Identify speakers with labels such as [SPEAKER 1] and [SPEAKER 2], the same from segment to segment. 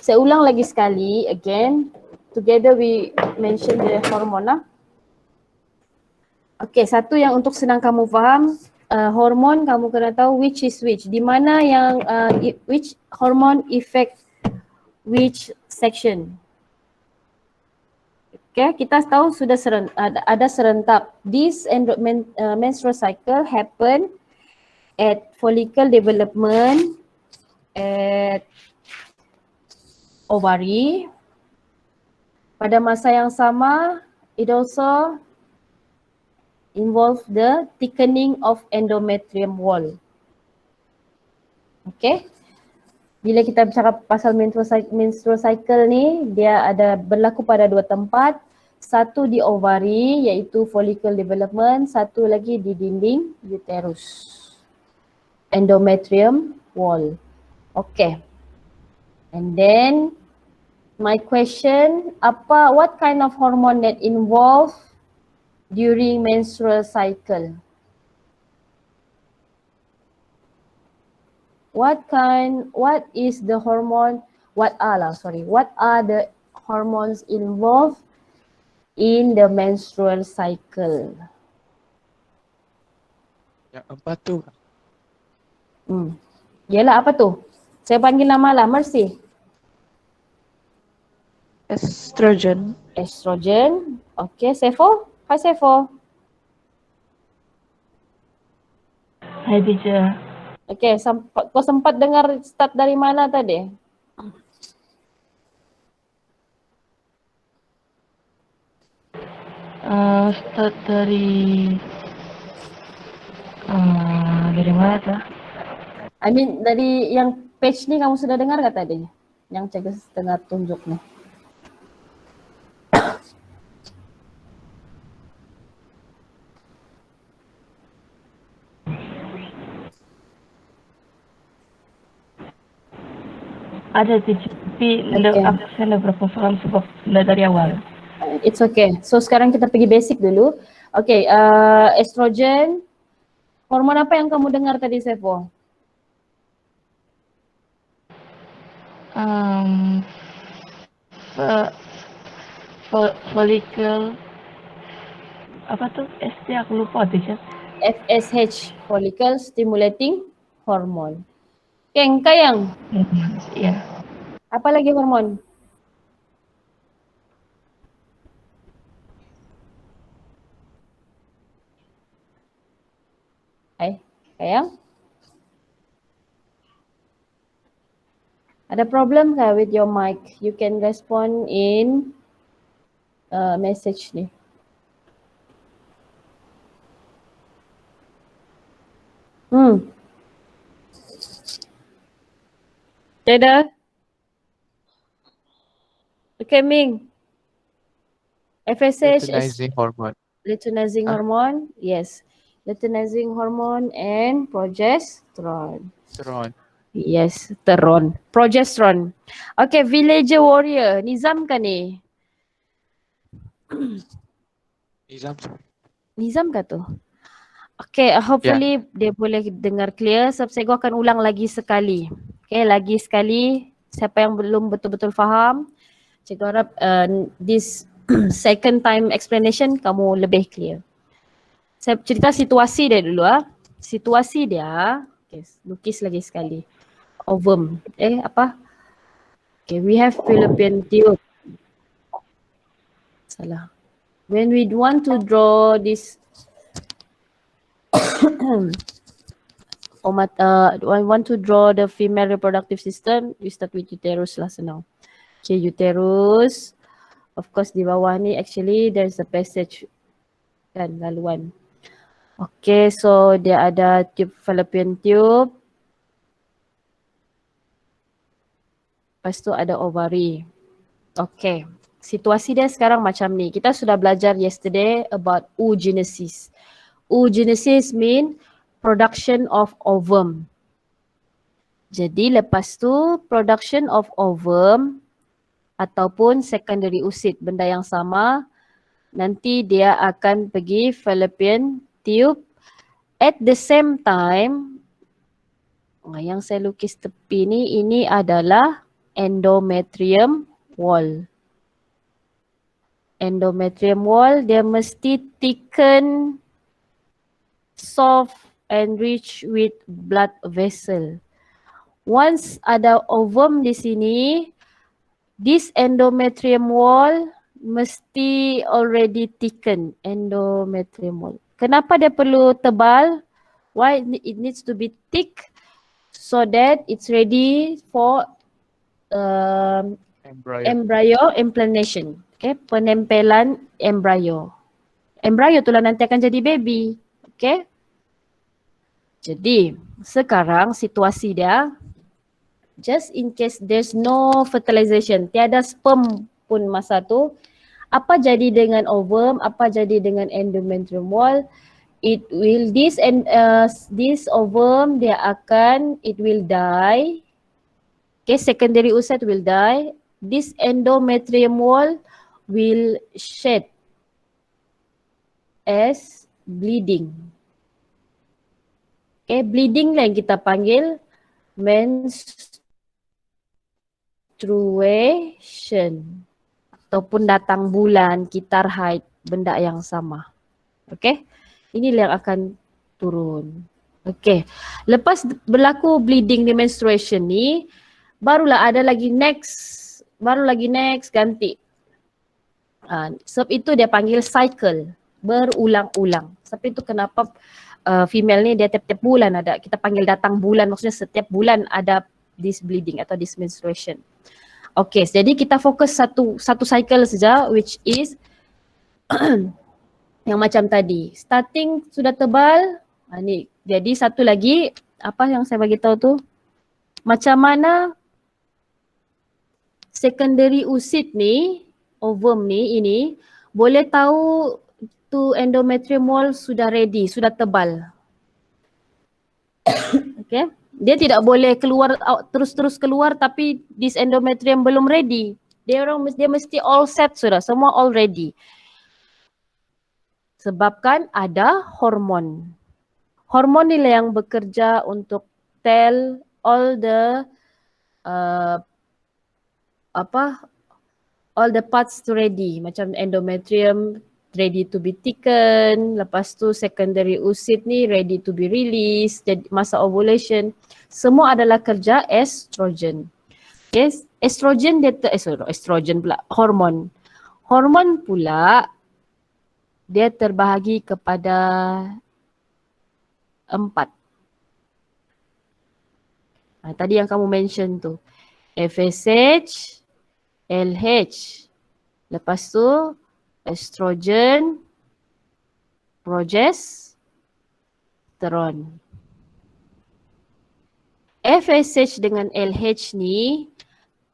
[SPEAKER 1] Saya ulang lagi sekali, again, together we mention the hormone. Okay, satu yang untuk senang kamu faham, hormon kamu kena tahu which is which. Di mana yang which hormone affect which section. Okay, kita tahu sudah ada serentak. This menstrual cycle happen at follicle development, at ovary. Pada masa yang sama, it also involve the thickening of endometrium wall. Okay. Bila kita bercakap pasal menstrual cycle ni, dia ada berlaku pada dua tempat. Satu di ovary iaitu follicle development, satu lagi di dinding uterus. Endometrium wall. Okay. And then my question, what kind of hormone that involved during menstrual cycle? What is the hormone, what are the hormones involved in the menstrual cycle?
[SPEAKER 2] Yang empat tu.
[SPEAKER 1] Yalah, apa tu? Saya panggil nama lah, Mercy.
[SPEAKER 3] Estrogen.
[SPEAKER 1] Estrogen. Okay, Sefo? Hi Sefo.
[SPEAKER 3] Hai teacher.
[SPEAKER 1] Okay, kau sempat dengar start dari mana tadi?
[SPEAKER 3] Start dari mana tuh?
[SPEAKER 1] I mean dari yang page ni kamu sudah dengar gak tadi? Yang cikgu setengah tunjuk nih.
[SPEAKER 3] Ada teacher, tapi saya nggak berapa paham sebab dari awal.
[SPEAKER 1] It's okay. So sekarang kita pergi basic dulu. Okay, estrogen. Hormon apa yang kamu dengar tadi, Sefo?
[SPEAKER 3] Follicle apa tuh? ST aku lupa teacher.
[SPEAKER 1] FSH, follicle stimulating hormone. Keng, Kayang.
[SPEAKER 3] Iya.
[SPEAKER 1] Apa lagi hormon? Hai, Kayang. Ada problem kah with your mic? You can respond in message ni. Tidak. Okay, Ming. FSH
[SPEAKER 2] Luteinizing hormone.
[SPEAKER 1] Luteinizing hormone, yes. Luteinizing hormone and progesterone. Yes, progesterone. Okay, villager warrior. Nizam kan ni? Nizam kah tu? Okay, hopefully dia boleh dengar clear. Sebab saya akan ulang lagi sekali. Okay, lagi sekali. Siapa yang belum betul-betul faham, cikgu harap this second time explanation kamu lebih clear. Saya cerita situasi dia dulu . Situasi dia, okay, lukis lagi sekali. Ovum, okay, we have fallopian tube. Salah. When we want to draw this I want to draw the female reproductive system, we start with uterus lah, senang. Okay, uterus. Of course di bawah ni actually there's a passage kan, laluan. Okay, so dia ada tube, fallopian tube. Lepas tu ada ovary. Okay, situasi dia sekarang macam ni. Kita sudah belajar yesterday about oogenesis. Oogenesis mean production of ovum. Jadi lepas tu production of ovum ataupun secondary oocyte, benda yang sama, nanti dia akan pergi fallopian tube. At the same time, yang saya lukis tepi ni, ini adalah endometrium wall. Endometrium wall dia mesti thicken, soft and rich with blood vessel. Once ada ovum di sini, this endometrium wall mesti already thicken. Endometrium wall. Kenapa dia perlu tebal? Why it needs to be thick? So that it's ready for
[SPEAKER 2] Embryo.
[SPEAKER 1] embryo implantation. Okay, penempelan embryo. Embryo itulah nanti akan jadi baby. Okay. Jadi sekarang situasi dia, just in case there's no fertilization, tiada sperm pun masa tu, apa jadi dengan ovum, apa jadi dengan endometrium wall? It will this ovum it will die. Okay, secondary oocyte will die. This endometrium wall will shed as bleeding. Okay, bleeding lah yang kita panggil menstruation ataupun datang bulan, kitar haid, benda yang sama. Okay, inilah yang akan turun. Okay, lepas berlaku bleeding di menstruation ni, barulah ada lagi next ganti. Sebab itu dia panggil cycle, berulang-ulang. Sebab itu kenapa female ni dia tiap-tiap bulan ada, kita panggil datang bulan, maksudnya setiap bulan ada this bleeding atau this menstruation. Okay, jadi kita fokus satu cycle saja, which is yang macam tadi. Starting sudah tebal, ni jadi satu lagi, apa yang saya bagi tahu tu, macam mana secondary oocyte ni, ovum ni, ini boleh tahu tu endometrium wall sudah ready, sudah tebal. Okay, dia tidak boleh keluar terus-terus keluar tapi this endometrium belum ready. Dia mesti all set sudah, semua all ready. Sebabkan ada hormon. Hormon ni yang bekerja untuk tell all the all the parts to ready, macam endometrium ready to be thickened, lepas tu secondary oocyte ni ready to be released, jadi masa ovulation, semua adalah kerja estrogen. Yes, estrogen dia estrogen pula, hormon. Hormon pula dia terbahagi kepada 4. Tadi yang kamu mention tu, FSH, LH, lepas tu estrogen, progesterone. FSH dengan LH ni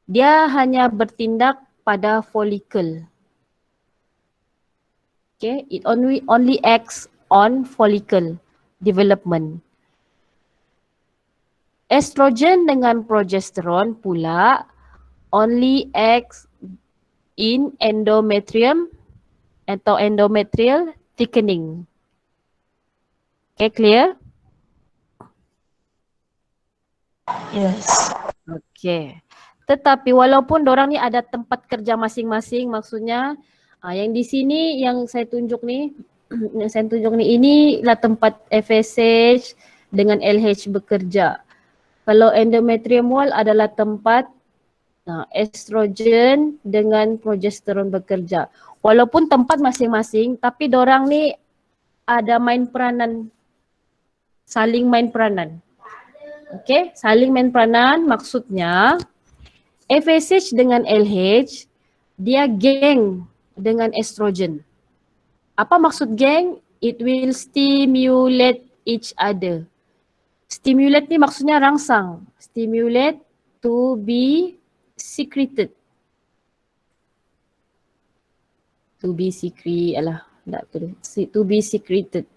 [SPEAKER 1] dia hanya bertindak pada follicle. Okay, it only acts on follicle development. Estrogen dengan progesterone pula only acts in endometrium atau endometrial thickening. Okay, clear?
[SPEAKER 3] Yes.
[SPEAKER 1] Okay. Tetapi walaupun dorang ni ada tempat kerja masing-masing, maksudnya yang di sini yang saya tunjuk ni, inilah tempat FSH dengan LH bekerja. Kalau endometrium wall adalah tempat estrogen dengan progesterone bekerja. Walaupun tempat masing-masing, tapi dorang ni ada main peranan, saling main peranan. Okay, saling main peranan maksudnya FSH dengan LH dia geng dengan estrogen. Apa maksud geng? It will stimulate each other. Stimulate ni maksudnya rangsang. Stimulate to be secreted. To be secreted.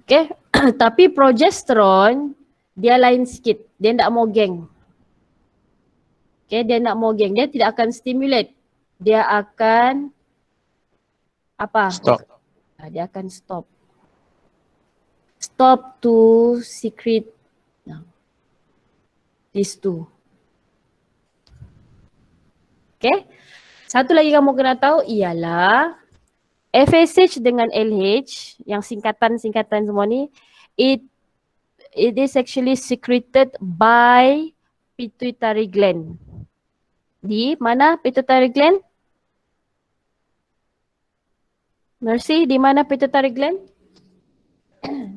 [SPEAKER 1] Okay, tapi progesterone dia lain sikit. Dia tak mau geng. Okay, dia nak mau geng. Dia tidak akan stimulate. Dia akan apa?
[SPEAKER 2] Stop.
[SPEAKER 1] Dia akan stop. Stop to secrete. These two. Okay. Satu lagi kamu kena tahu ialah FSH dengan LH yang singkatan-singkatan semua ni, it is actually secreted by pituitary gland. Di mana pituitary gland? Mercy, di mana pituitary gland?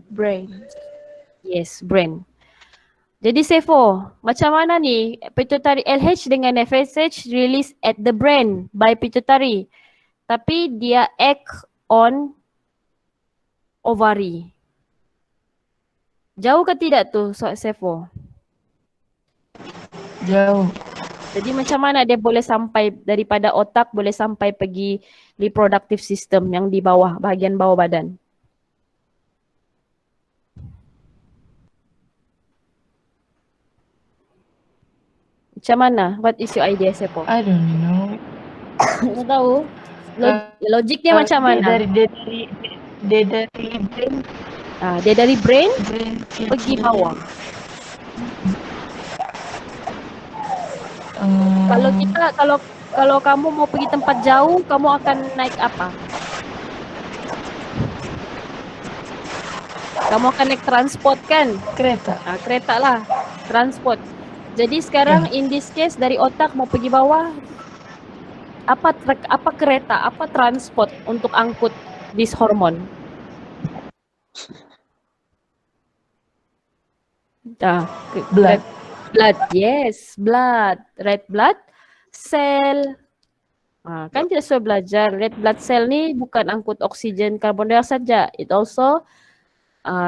[SPEAKER 3] Brain.
[SPEAKER 1] Yes, brain. Jadi Sefo, macam mana ni pituitary LH dengan FSH release at the brain by pituitary, tapi dia act on ovary. Jauh ke tidak tu Sefo?
[SPEAKER 3] Jauh.
[SPEAKER 1] Jadi macam mana dia boleh sampai daripada otak boleh sampai pergi reproductive system yang di bawah, bahagian bawah badan? Macam mana? What is your idea, Sepo?
[SPEAKER 3] I don't know.
[SPEAKER 1] Tak tahu. Logiknya macam mana?
[SPEAKER 3] Dia dari brain.
[SPEAKER 1] Dia dari brain
[SPEAKER 3] Brain
[SPEAKER 1] pergi bawah. Kalau kamu mau pergi tempat jauh, kamu akan naik apa? Kamu akan naik transport kan?
[SPEAKER 3] Kereta.
[SPEAKER 1] Kereta lah. Transport. Jadi sekarang in this case dari otak mau pergi bawah, apa kereta, apa transport untuk angkut this hormone?
[SPEAKER 3] Blood.
[SPEAKER 1] Blood, yes, blood. Red blood cell. Kan kita sudah belajar red blood cell ni bukan angkut oksigen, karbon dioksida saja. It also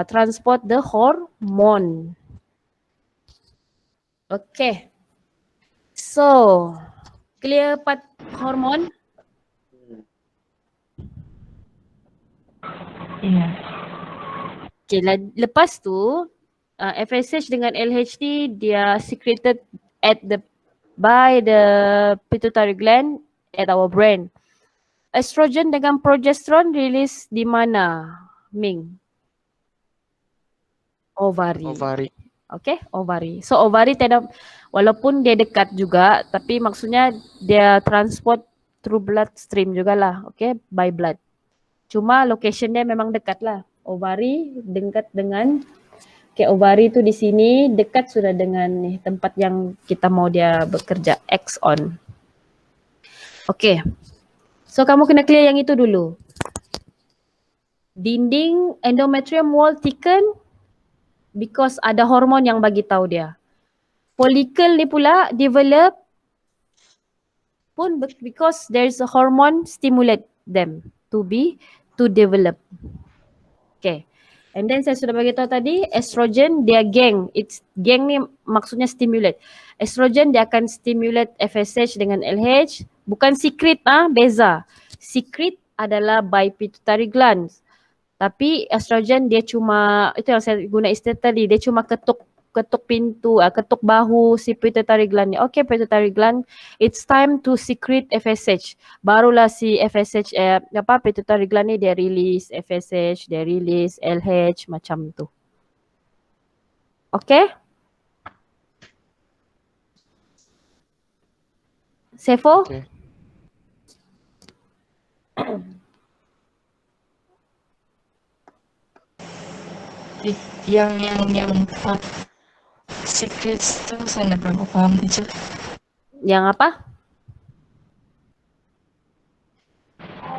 [SPEAKER 1] transport the hormone. Okay. So, clear part hormone?
[SPEAKER 3] Iya.
[SPEAKER 1] Okay, lepas tu FSH dengan LH ni dia secreted by the pituitary gland at our brain. Estrogen dengan progesterone release di mana, Ming? Ovary. Okay, ovary. So ovary walaupun dia dekat juga, tapi maksudnya dia transport through bloodstream jugalah, okay, by blood. Cuma location dia memang dekat lah. Ovary dekat dengan, okay, ovary tu di sini dekat sudah dengan tempat yang kita mau dia bekerja, axon. Okay, so kamu kena clear yang itu dulu. Dinding endometrium wall thicken because ada hormon yang bagi tahu dia. Follicle ni pula develop pun because there's a hormone stimulate them to develop. Okay. And then saya sudah bagi tahu tadi estrogen dia gang. Gang ni maksudnya stimulate. Estrogen dia akan stimulate FSH dengan LH. Bukan secret beza. Secret adalah by pituitary glands. Tapi estrogen dia cuma, itu yang saya guna istilah tadi, dia cuma ketuk pintu, ketuk bahu si pituitary gland ni. Okay, pituitary gland, it's time to secrete FSH. Barulah si FSH, pituitary gland ni dia release FSH, dia release LH, macam tu. Okay? Sefo?
[SPEAKER 2] Okay.
[SPEAKER 3] Yang secrets tu saya nak berapa paham teacher.
[SPEAKER 1] Yang apa?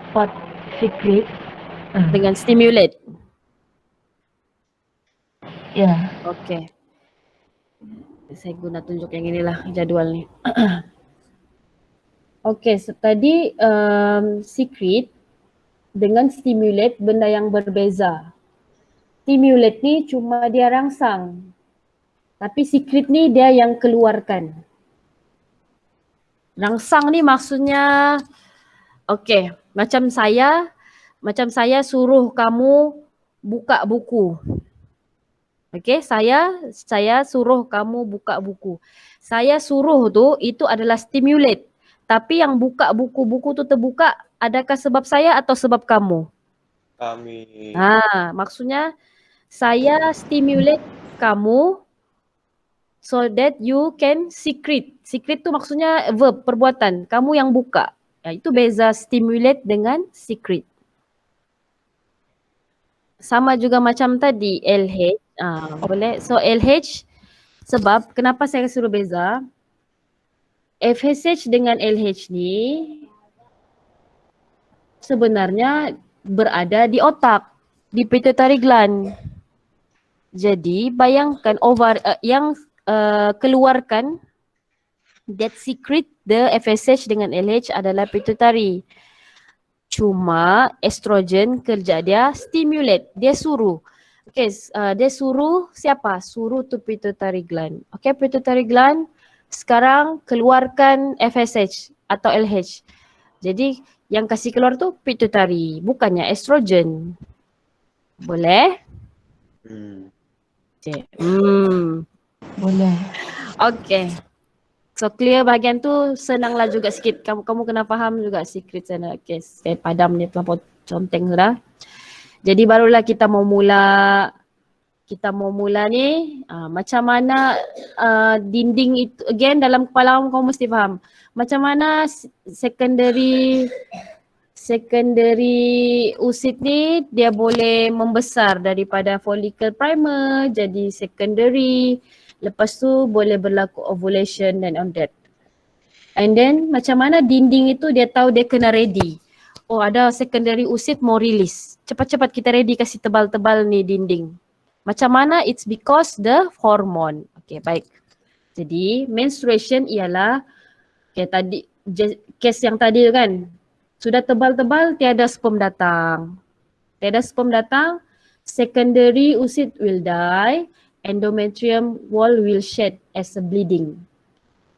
[SPEAKER 3] Part secret
[SPEAKER 1] Dengan stimulate.
[SPEAKER 3] Ya.
[SPEAKER 1] Okay. Saya guna tunjuk yang inilah jadual ni. Okay, so tadi secret dengan stimulate benda yang berbeza. Stimulate ni cuma dia rangsang. Tapi secret ni dia yang keluarkan. Rangsang ni maksudnya, okay, macam saya suruh kamu buka buku. Okay, saya suruh kamu buka buku. Saya suruh tu, itu adalah stimulate. Tapi yang buka buku-buku tu terbuka, adakah sebab saya atau sebab kamu?
[SPEAKER 2] Kami.
[SPEAKER 1] Maksudnya saya stimulate kamu so that you can secrete. Secrete tu maksudnya verb, perbuatan. Kamu yang buka. Itu beza stimulate dengan secrete. Sama juga macam tadi LH. Boleh. So LH, sebab kenapa saya suruh beza? FSH dengan LH ni sebenarnya berada di otak, di pituitary gland. Jadi bayangkan yang keluarkan that secret the FSH dengan LH adalah pituitary. Cuma estrogen kerja dia stimulate, dia suruh. Okay, dia suruh siapa? Suruh to pituitary gland. Okay, pituitary gland sekarang keluarkan FSH atau LH. Jadi yang kasih keluar tu pituitary, bukannya estrogen. Boleh? Okay.
[SPEAKER 3] Boleh.
[SPEAKER 1] Okay. So clear bahagian tu senanglah juga sikit. Kamu kena faham juga secret sana. Okay, saya padam ni terlampau conteng sudah. Jadi barulah kita mau mula ni macam mana dinding itu, again dalam kepala kamu mesti faham. Macam mana secondary oocyte ni dia boleh membesar daripada follicle primer jadi secondary. Lepas tu boleh berlaku ovulation dan on that. And then macam mana dinding itu dia tahu dia kena ready. Oh ada secondary oocyte mau release. Cepat-cepat kita ready kasih tebal-tebal ni dinding. Macam mana? It's because the hormone. Okay, baik. Jadi menstruation ialah tadi case yang tadi tu kan. Sudah tebal-tebal tiada sperm datang. Tiada sperm datang, secondary oocyte will die. Endometrium wall will shed as a bleeding.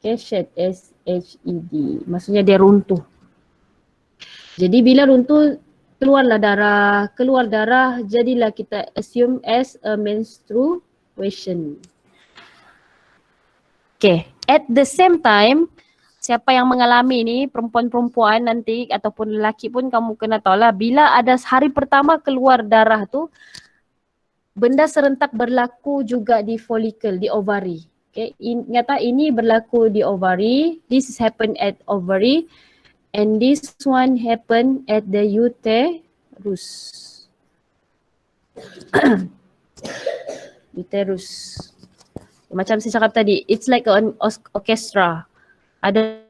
[SPEAKER 1] Okay, shed, S-H-E-D. Maksudnya dia runtuh. Jadi bila runtuh, keluar darah, jadilah kita assume as a menstruation. Okay, at the same time, siapa yang mengalami ni, perempuan-perempuan nanti ataupun lelaki pun kamu kena tahu lah, bila ada hari pertama keluar darah tu, benda serentak berlaku juga di follicle, di ovary. Okay, ingat ini berlaku di ovary, this happen at ovary and this one happen at the uterus. Uterus. Macam saya cakap tadi, it's like an orchestra. Ada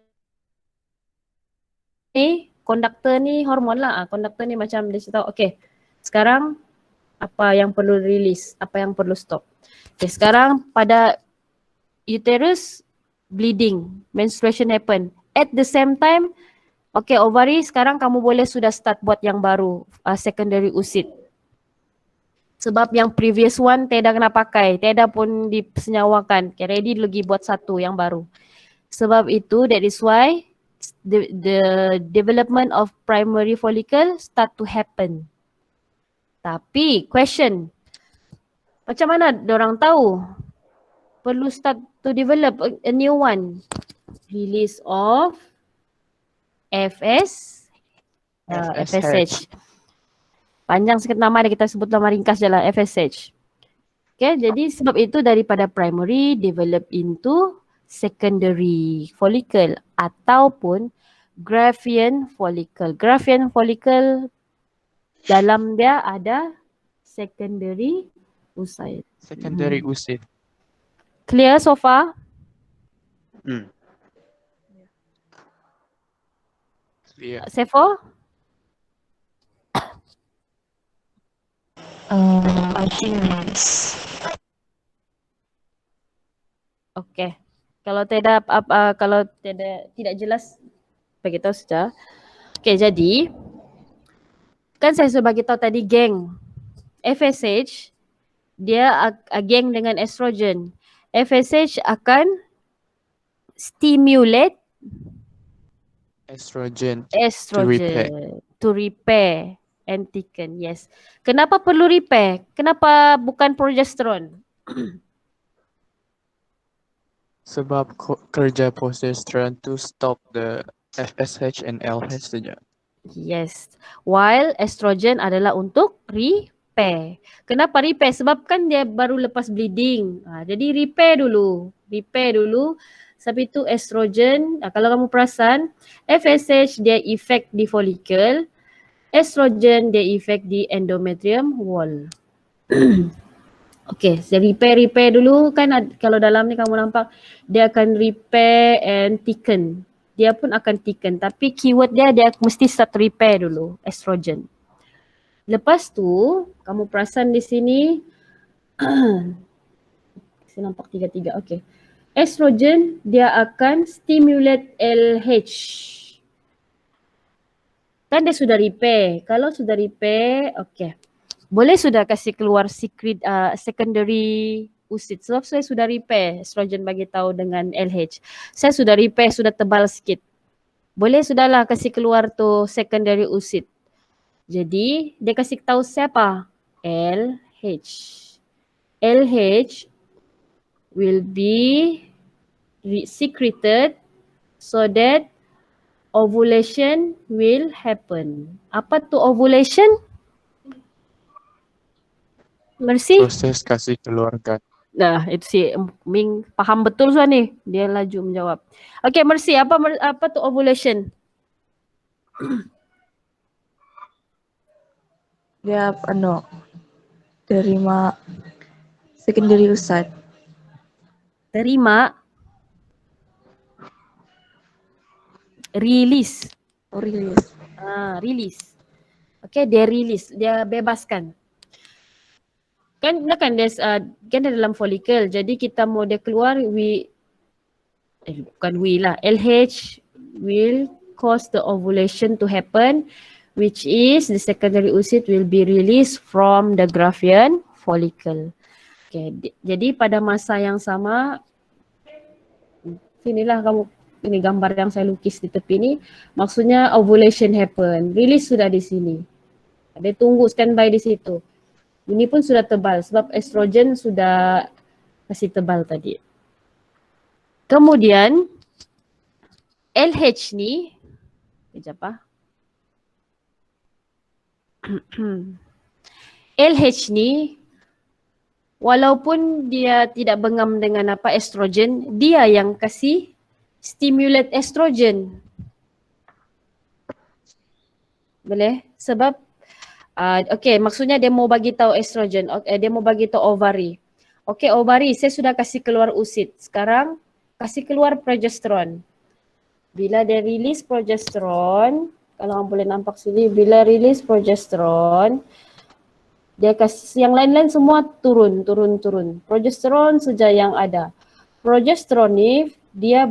[SPEAKER 1] ni, konduktor ni hormon lah. Konduktor ni macam dia cerita, okay, sekarang apa yang perlu release, apa yang perlu stop. Okay, sekarang pada uterus bleeding, menstruation happen. At the same time, okay, ovary sekarang kamu boleh sudah start buat yang baru, secondary oocyte. Sebab yang previous one tidak kena pakai, tidak pun disenyawakan. Okay, ready lagi buat satu yang baru. Sebab itu, that is why the development of primary follicle start to happen. Tapi question, macam mana diorang tahu? Perlu start to develop a new one. Release of FSH. Panjang sikit nama dia, kita sebut nama ringkas je lah, FSH. Okay, jadi sebab itu daripada primary develop into secondary follicle ataupun Graafian follicle. Graafian follicle dalam dia ada secondary oocyte.
[SPEAKER 2] Secondary oocyte.
[SPEAKER 1] Clear so far?
[SPEAKER 2] Clear.
[SPEAKER 1] Sefo?
[SPEAKER 3] I think yes.
[SPEAKER 1] Okay. Kalau tidak tidak jelas, bagi tahu saja. Okay, jadi kan saya sudah bagi tahu tadi geng. FSH dia geng dengan estrogen. FSH akan stimulate
[SPEAKER 2] Estrogen.
[SPEAKER 1] to repair and thicken. Yes. Kenapa perlu repair? Kenapa bukan progesteron?
[SPEAKER 2] Sebab kerja progesterone to stop the FSH and LH saja.
[SPEAKER 1] Yes. While estrogen adalah untuk repair. Kenapa repair? Sebab kan dia baru lepas bleeding. Jadi repair dulu. Sebab itu estrogen, kalau kamu perasan, FSH dia efek di folikel, estrogen dia efek di endometrium wall. Okay, so repair dulu kan, kalau dalam ni kamu nampak dia akan repair and thicken. Dia pun akan thicken, tapi keyword dia mesti start repair dulu, estrogen. Lepas tu kamu perasan di sini saya nampak 3-3, okay. Estrogen dia akan stimulate LH. Kan dia sudah repair. Kalau sudah repair, okay. Boleh sudah kasih keluar secondary oocyte. Sebab saya sudah repair, estrogen bagi tahu dengan LH. Saya sudah repair, sudah tebal sikit. Boleh sudahlah kasih keluar tu secondary oocyte. Jadi dia kasih tahu siapa? LH. LH will be secreted so that ovulation will happen. Apa tu ovulation? Mercy?
[SPEAKER 2] Proses kasih keluarkan.
[SPEAKER 1] Nah, itu si Ming paham betul soal ni. Dia laju menjawab. Okay, Mercy, apa tu ovulation?
[SPEAKER 4] Dia terima secondary oocyte.
[SPEAKER 1] Terima release.
[SPEAKER 4] Oh, release.
[SPEAKER 1] Release. Okay, dia release, dia bebaskan. Kan dia dalam folikel, jadi kita mau dia keluar, LH will cause the ovulation to happen, which is the secondary oocyte will be released from the Graafian follicle. Okay, jadi pada masa yang sama, sinilah kamu, ini gambar yang saya lukis di tepi ni, maksudnya ovulation happen, release sudah di sini. Dia tunggu standby di situ. Ini pun sudah tebal sebab estrogen sudah kasih tebal tadi. Kemudian LH ni, kejap LH ni walaupun dia tidak bengam dengan estrogen, dia yang kasih stimulate estrogen. Boleh? Sebab okay, maksudnya dia mau bagi tahu estrogen, dia mau bagi tahu ovary. Okay, ovary, saya sudah kasih keluar oocyte. Sekarang kasih keluar progesteron. Bila dia release progesteron, kalau kamu boleh nampak sini, bila release progesteron, dia kasih yang lain-lain semua turun. Progesteron saja yang ada. Progesteron ni dia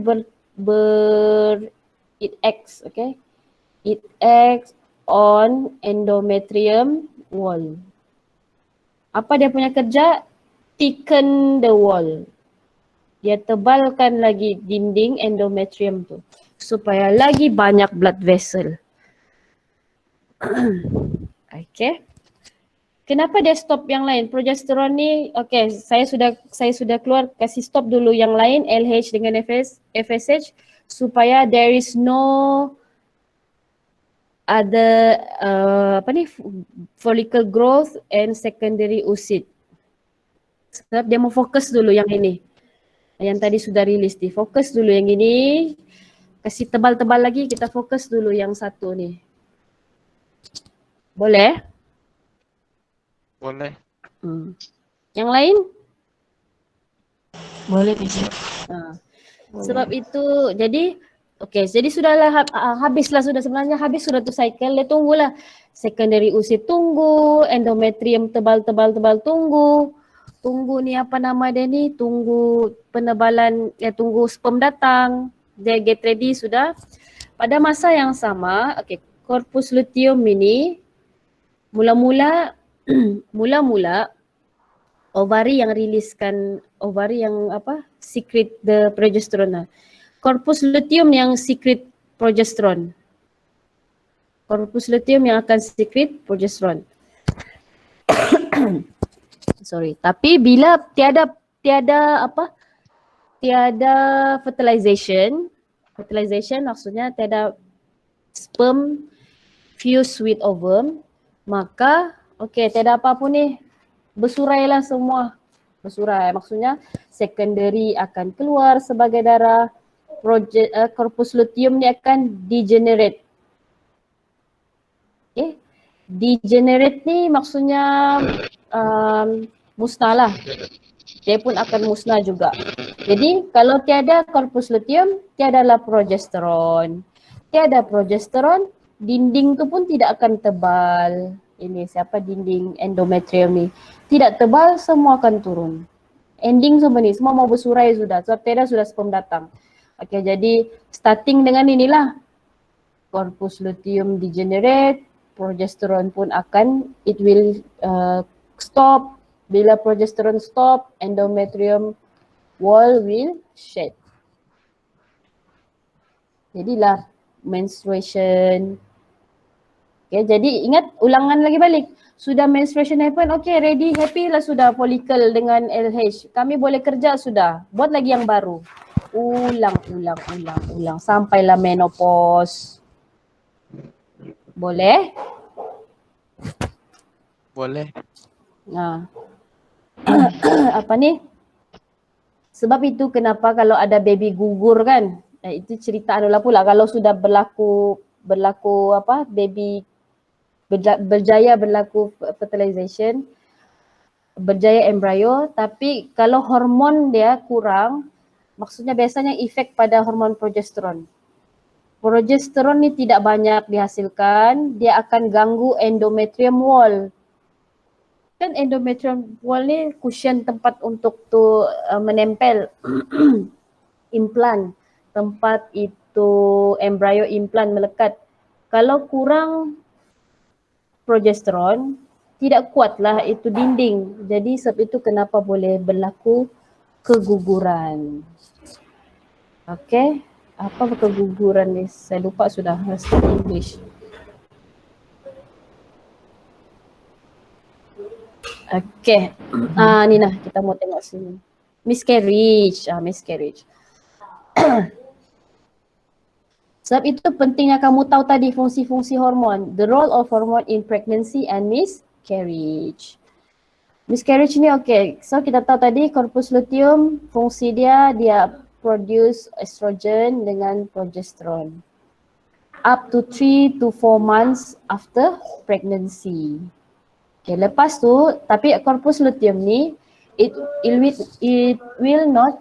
[SPEAKER 1] it acts, okay? It acts on endometrium wall. Apa dia punya kerja? Thicken the wall. Dia tebalkan lagi dinding endometrium tu supaya lagi banyak blood vessel. Okay. Kenapa dia stop yang lain? Progesteron ni, okay, saya sudah keluar, kasih stop dulu yang lain, LH dengan FSH, supaya there is no ada follicle growth and secondary oocyte. Sebab dia mau fokus dulu yang ini. Yang tadi sudah rilis di fokus dulu yang ini. Kasih tebal-tebal lagi, kita fokus dulu yang satu ni. Boleh?
[SPEAKER 2] Boleh.
[SPEAKER 1] Yang lain?
[SPEAKER 4] Boleh, teacher.
[SPEAKER 1] Sebab itu, jadi okay, jadi sudahlah habislah sebenarnya habis sudah tu cycle. Dia tunggulah secondary oocyte tunggu, endometrium tebal tunggu ni apa nama dia ni, tunggu penebalan, tunggu sperm datang, dia get ready sudah. Pada masa yang sama, okay, corpus luteum ini mula-mula ovary yang riliskan, ovary yang secret the progesterone. Corpus luteum yang secret progesteron. Corpus luteum yang akan secret progesteron. Sorry. Tapi bila tiada fertilization maksudnya tiada sperm fuse with ovum, maka Okey, tiada apa pun ni. Bersurailah semua. Bersurai. Maksudnya secondary akan keluar sebagai darah. Corpus luteum ni akan degenerate. Okay. Degenerate ni maksudnya musnah lah. Dia pun akan musnah juga. Jadi kalau tiada corpus luteum, tiadalah progesteron. Tiada progesteron, dinding tu pun tidak akan tebal. Ini siapa dinding endometrium ni. Tidak tebal, semua akan turun. Ending semua ni, semua mau bersurai sudah. Sebab tiada sudah sperm datang. Okay, jadi starting dengan inilah. Corpus luteum degenerate, progesteron pun akan, it will stop. Bila progesteron stop, endometrium wall will shed. Jadilah menstruation. Okay, jadi ingat ulangan lagi balik. Sudah menstruation happen, okay ready, happy lah sudah follicle dengan LH. Kami boleh kerja sudah, buat lagi yang baru. Ulang sampailah menopause. Boleh?
[SPEAKER 2] Boleh.
[SPEAKER 1] Nah. Apa ni? Sebab itu kenapa kalau ada baby gugur kan, itu cerita adalah pula kalau sudah berlaku apa baby berjaya berlaku fertilization, berjaya embrio, tapi kalau hormon dia kurang, maksudnya biasanya efek pada hormon progesteron. Progesteron ni tidak banyak dihasilkan, dia akan ganggu endometrium wall. Kan endometrium wall ni cushion tempat untuk tu menempel implan, tempat itu embrio implan melekat. Kalau kurang progesteron, tidak kuatlah itu dinding. Jadi sebab itu kenapa boleh berlaku keguguran. Okay, apa keguguran ni? Saya lupa sudah English. Okay, ni lah kita mau tengok sini. Miscarriage, miscarriage. Sebab itu pentingnya kamu tahu tadi fungsi-fungsi hormon. The role of hormone in pregnancy and miscarriage. Miscarriage ni okay. So kita tahu tadi corpus luteum fungsi dia produce estrogen dengan progesterone. Up to 3 to 4 months after pregnancy. Okay, lepas tu tapi corpus luteum ni it will not,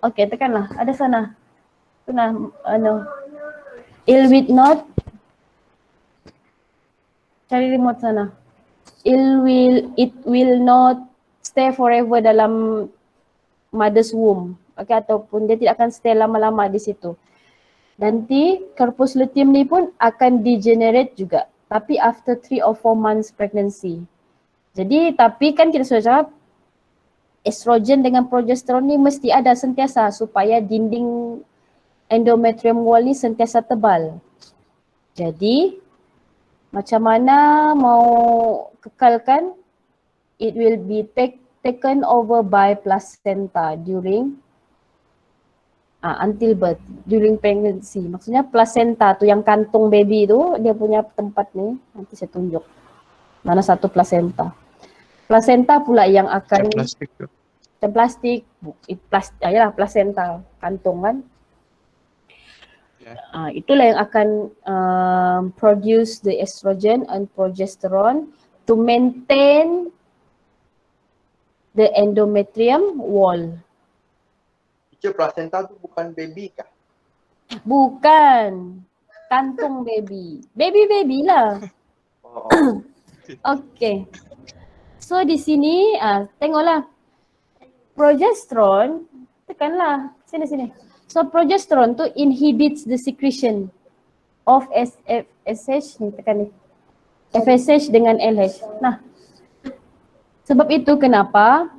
[SPEAKER 1] okay tekanlah ada sana. It will not, cari remote sana. It will not stay forever dalam mother's womb. Okay, ataupun dia tidak akan stay lama-lama di situ. Nanti corpus luteum ni pun akan degenerate juga. Tapi after 3 or 4 months pregnancy. Jadi tapi kan kita sudah cakap estrogen dengan progesteron ni mesti ada sentiasa supaya dinding endometrium wall ni sentiasa tebal. Jadi macam mana mau kekalkan, it will be taken over by placenta during until birth, during pregnancy. Maksudnya placenta tu yang kantung baby tu dia punya tempat ni, nanti saya tunjuk. Mana satu placenta. Placenta pula yang akan
[SPEAKER 2] Plastik tu.
[SPEAKER 1] plastik, yalah placenta kantung kan. Itulah yang akan produce the estrogen and progesterone to maintain the endometrium wall.
[SPEAKER 5] Teacher, placenta tu bukan baby kah?
[SPEAKER 1] Bukan, kantung baby. Baby lah.
[SPEAKER 5] Oh.
[SPEAKER 1] Okay. So di sini tengoklah. Progesterone, tekanlah. Sini. So progesterone tu inhibits the secretion of FSH ni, tekan ni. FSH dengan LH. Nah, sebab itu kenapa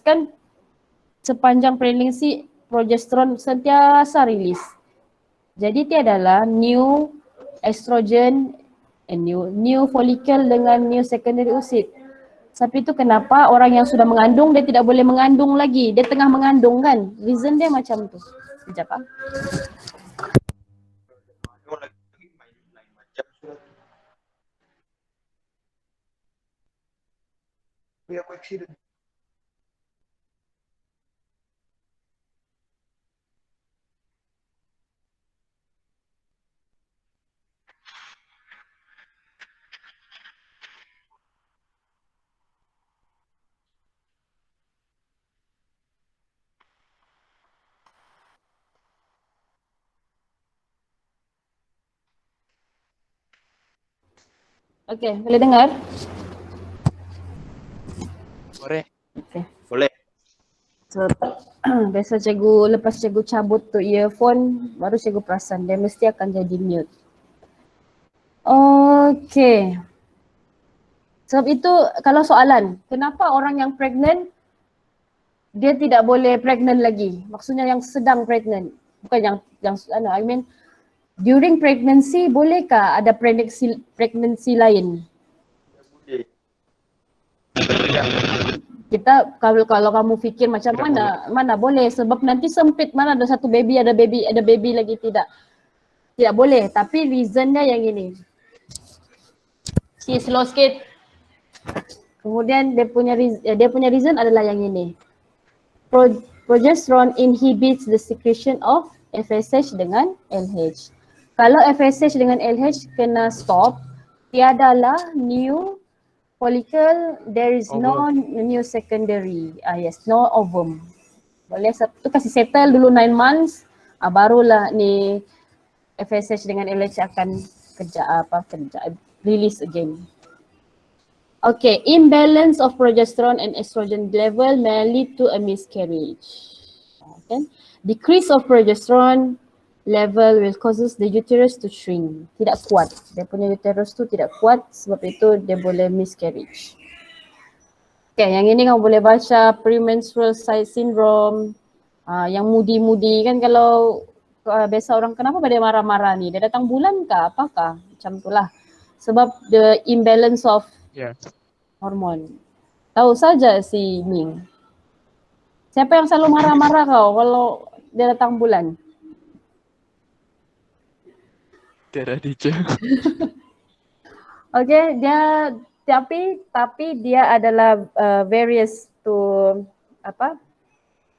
[SPEAKER 1] kan sepanjang pregnancy progesteron sentiasa rilis. Jadi tiadalah new estrogen, new follicle dengan new secondary oocyte. Tapi itu kenapa orang yang sudah mengandung dia tidak boleh mengandung lagi. Dia tengah mengandung kan. Reason dia macam tu. Sekejap
[SPEAKER 5] beli aku accident.
[SPEAKER 1] Okay, boleh dengar?
[SPEAKER 2] Boleh.
[SPEAKER 1] Okay.
[SPEAKER 5] Boleh.
[SPEAKER 1] So, biasa cikgu, lepas cikgu cabut tu earphone, baru cikgu perasan dia mesti akan jadi mute. Okay. Sebab itu kalau soalan, kenapa orang yang pregnant dia tidak boleh pregnant lagi? Maksudnya yang sedang pregnant, bukan yang I mean during pregnancy bolehkah ada pregnancy lain?
[SPEAKER 5] Boleh.
[SPEAKER 1] Kita kalau kamu fikir macam
[SPEAKER 2] Tidak
[SPEAKER 1] mana boleh, sebab nanti sempit, mana ada satu baby ada baby lagi, tidak boleh. Tapi reasonnya yang ini, si slow sikit. Kemudian dia punya reason adalah yang ini. Progesterone inhibits the secretion of FSH dengan LH. Kalau FSH dengan LH kena stop, tiadalah new follicle, there is no new secondary. Yes, no ovum. Boleh tu kasih settle dulu 9 months, barulah ni FSH dengan LH akan kerja release again. Okay, imbalance of progesterone and estrogen level may lead to a miscarriage. Okay. Decrease of progesterone level will causes the uterus to shrink. Tidak kuat. Dia punya uterus tu tidak kuat, sebab itu dia boleh miscarriage. Okay, yang ini kamu boleh baca premenstrual syndrome. Yang moody kan, kalau biasa orang kenapa dia marah-marah ni? Dia datang bulan kah? Apakah? Macam itulah. Sebab the imbalance of hormon. Tahu saja si Ming. Siapa yang selalu marah-marah kau kalau dia datang bulan?
[SPEAKER 2] Tiada teacher.
[SPEAKER 1] Okay, tapi dia adalah various to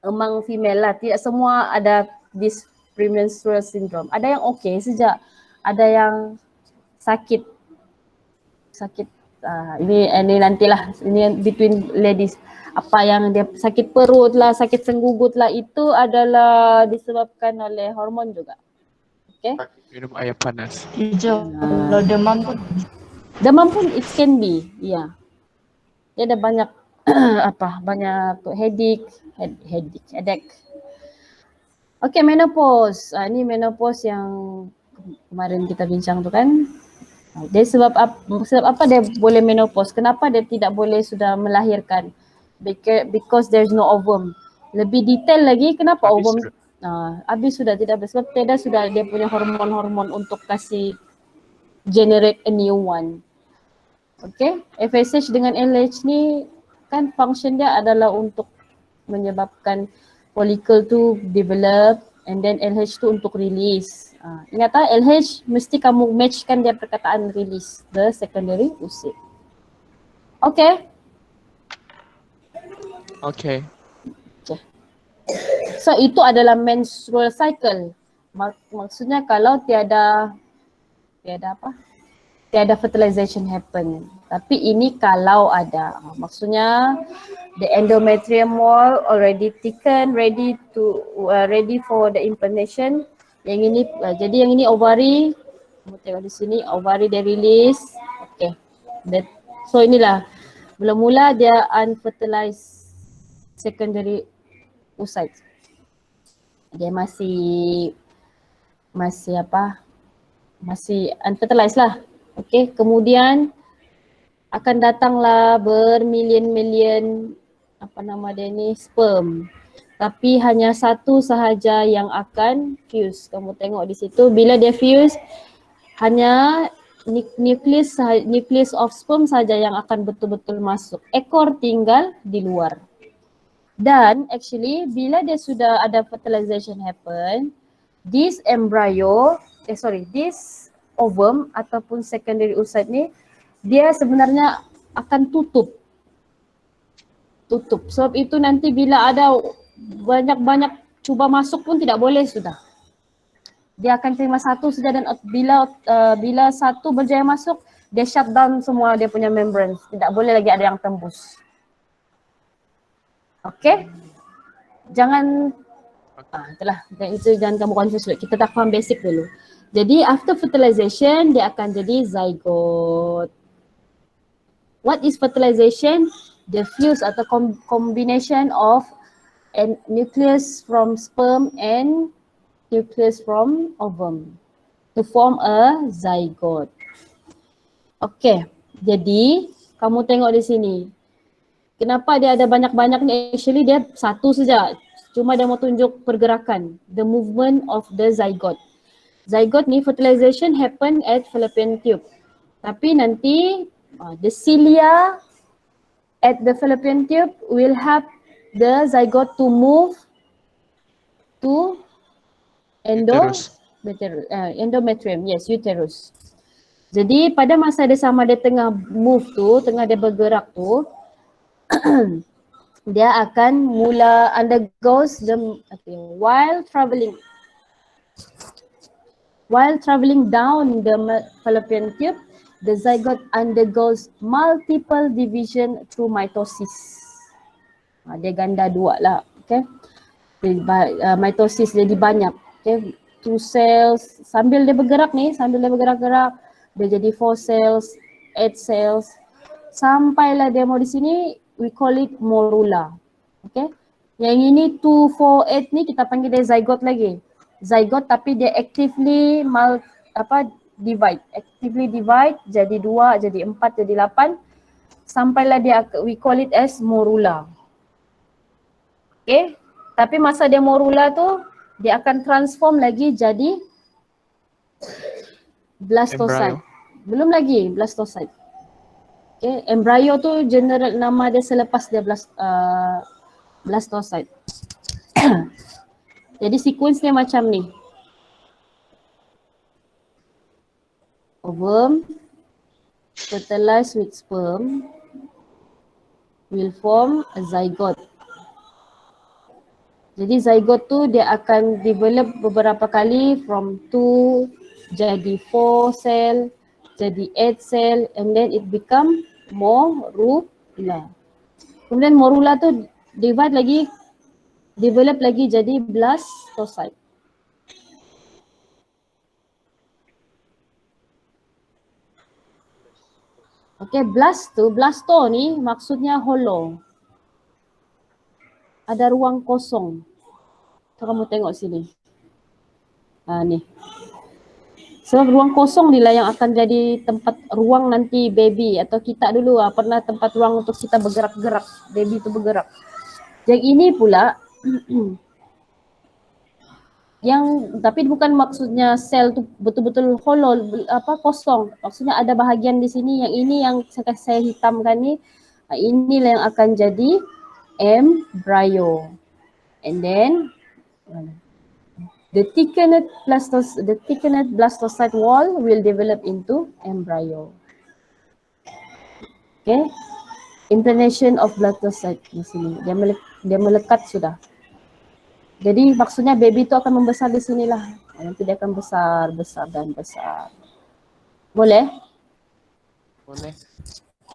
[SPEAKER 1] among female lah. Tidak semua ada this premenstrual syndrome. Ada yang okay sejak, ada yang sakit. Ini nantilah, ini between ladies. Apa yang dia sakit perut lah, sakit senggugut lah, itu adalah disebabkan oleh hormon juga. Okay.
[SPEAKER 2] Minum air panas.
[SPEAKER 3] Hijau. Kalau demam pun.
[SPEAKER 1] Demam pun it can be, ya. Dia ada banyak banyak headache. Okay, menopause. Ini menopause yang kemarin kita bincang tu kan. Dia sebab apa dia boleh menopause? Kenapa dia tidak boleh sudah melahirkan? Because there's no ovum. Lebih detail lagi, kenapa ovum? Habis sudah, tidak habis. Sebab tiada sudah dia punya hormon-hormon untuk kasih generate a new one. Okay, FSH dengan LH ni kan function dia adalah untuk menyebabkan follicle tu develop, and then LH tu untuk release. Ingat tak, LH mesti kamu matchkan dia perkataan release, the secondary oocyte. Okay.
[SPEAKER 2] Okay.
[SPEAKER 1] So itu adalah menstrual cycle. Maksudnya kalau tiada fertilization happen. Tapi ini kalau ada. Maksudnya the endometrium wall already thickened, ready for the implantation. Yang ini jadi yang ini ovary. Kamu tengok di sini ovary dia release. Okay. So inilah mula-mula dia unfertilized secondary oocyte. Dia masih unfertilized lah. Okay, kemudian akan datanglah bermilion-milion sperm. Tapi hanya satu sahaja yang akan fuse. Kamu tengok di situ, bila dia fuse hanya nucleus of sperm saja yang akan betul-betul masuk. Ekor tinggal di luar. Dan actually bila dia sudah ada fertilization happen, this ovum ataupun secondary oocyte ni dia sebenarnya akan tutup. tutup. Sebab itu nanti bila ada banyak-banyak cuba masuk pun tidak boleh sudah. Dia akan terima satu saja dan bila satu berjaya masuk, dia shut down semua dia punya membrane. Tidak boleh lagi ada yang tembus. Okay? Jangan, itulah. Itu jangan kamu confuse dulu. Kita tak faham basic dulu. Jadi after fertilization, dia akan jadi zygote. What is fertilization? The fuse atau combination of a nucleus from sperm and nucleus from ovum to form a zygote. Okay, jadi kamu tengok di sini. Kenapa dia ada banyak-banyak ni? Actually dia satu saja. Cuma dia mau tunjuk pergerakan, the movement of the zygote. Zygote ni fertilization happen at fallopian tube. Tapi nanti the cilia at the fallopian tube will help the zygote to move to endometrium, yes, uterus. Jadi pada masa dia sama dia tengah move tu, tengah dia bergerak tu, dia akan mula undergoes the while traveling down the fallopian tube, the zygote undergoes multiple division through mitosis. Dia ganda dua lah, okay? Mitosis jadi banyak. Okay, 2 cells, sambil dia bergerak, dia jadi 4 cells, 8 cells, sampailah dia mau di sini, we call it morula. Okay, yang ini 2, 4, 8 ni kita panggil dia zygote lagi. Zygote tapi dia actively divide, jadi 2, jadi 4, jadi 8, sampailah dia, we call it as morula. Okay, tapi masa dia morula tu, dia akan transform lagi jadi blastocyte. Belum lagi blastocyte. Okay, embryo tu general nama dia selepas dia blastocyte. Jadi sequence dia macam ni. Ovum fertilized with sperm will form a zygote. Jadi zygote tu dia akan develop beberapa kali from 2 jadi 4 cell, jadi 8 cell and then it become morula. Kemudian morula tu develop lagi jadi blastocyte. Okay, blasto ni maksudnya hollow. Ada ruang kosong. So, kamu tengok sini. Ni. Sebab ruang kosong ni lah yang akan jadi tempat ruang nanti baby atau kita dulu pernah tempat ruang untuk kita bergerak-gerak. Baby tu bergerak. Yang ini pula tapi bukan maksudnya sel tu betul-betul hollow kosong. Maksudnya ada bahagian di sini yang ini yang saya hitamkan ni. Inilah yang akan jadi embryo. And then the thickened blastocyte wall will develop into embryo. Okay, implantation of blastocyte di sini. Dia melekat sudah. Jadi maksudnya baby itu akan membesar di sinilah. Nanti dia akan besar. Boleh?
[SPEAKER 2] Boleh.